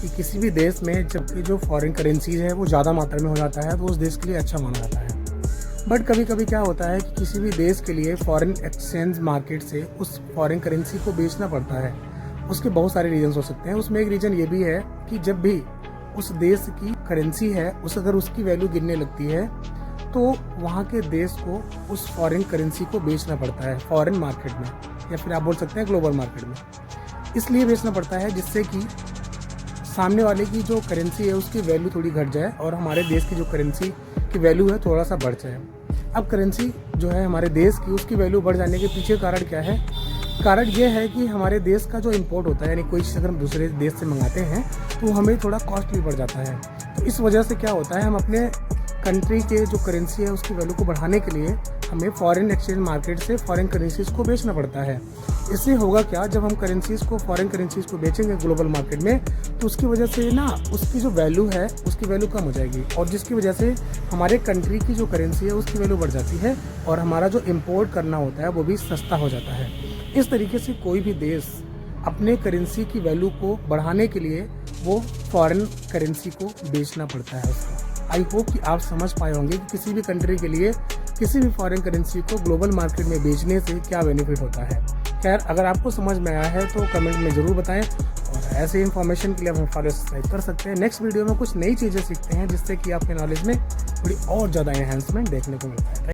कि किसी भी देश में जबकि जो फॉरेन करेंसीज है वो ज़्यादा मात्रा में हो जाता है तो उस देश के लिए अच्छा माना जाता है। बट कभी कभी क्या होता है कि किसी भी देश के लिए फॉरेन एक्सचेंज मार्केट से उस फॉरेन करेंसी को बेचना पड़ता है। उसके बहुत सारे रीजंस हो सकते हैं। उसमें एक रीज़न ये भी है कि जब भी उस देश की करेंसी है अगर उसकी वैल्यू गिरने लगती है तो वहाँ के देश को उस फॉरेन करेंसी को बेचना पड़ता है फॉरेन मार्केट में, या फिर आप बोल सकते हैं ग्लोबल मार्केट में। इसलिए बेचना पड़ता है जिससे कि सामने वाले की जो करेंसी है उसकी वैल्यू थोड़ी घट जाए और हमारे देश की जो करेंसी की वैल्यू है थोड़ा सा बढ़ जाए। अब करेंसी जो है हमारे देश की उसकी वैल्यू बढ़ जाने के पीछे कारण क्या है? कारण ये है कि हमारे देश का जो इंपोर्ट होता है, यानी कोई चीज़ अगर हम दूसरे देश से मंगाते हैं तो हमें थोड़ा कॉस्टली पड़ जाता है। तो इस वजह से क्या होता है, हम अपने कंट्री के जो करेंसी है उसकी वैल्यू को बढ़ाने के लिए हमें फॉरेन एक्सचेंज मार्केट से फॉरेन करेंसीज़ को बेचना पड़ता है। इससे होगा क्या, जब हम करेंसीज़ को फॉरेन करेंसीज़ को बेचेंगे ग्लोबल मार्केट में तो उसकी वजह से ना उसकी जो वैल्यू है उसकी वैल्यू कम हो जाएगी और जिसकी वजह से हमारे कंट्री की जो करेंसी है उसकी वैल्यू बढ़ जाती है और हमारा जो इम्पोर्ट करना होता है वो भी सस्ता हो जाता है। इस तरीके से कोई भी देश अपने करेंसी की वैल्यू को बढ़ाने के लिए वो फॉरेन करेंसी को बेचना पड़ता है उसको। आई होप कि आप समझ पाए होंगे कि किसी भी कंट्री के लिए किसी भी फॉरेन करेंसी को ग्लोबल मार्केट में बेचने से क्या बेनिफिट होता है। खैर, अगर आपको समझ में आया है तो कमेंट में ज़रूर बताएं और ऐसे इन्फॉर्मेशन के लिए आप फॉलो सब्सक्राइब कर सकते हैं। नेक्स्ट वीडियो में कुछ नई चीज़ें सीखते हैं जिससे कि आपके नॉलेज में थोड़ी और ज़्यादा एनहेंसमेंट देखने को मिलता है।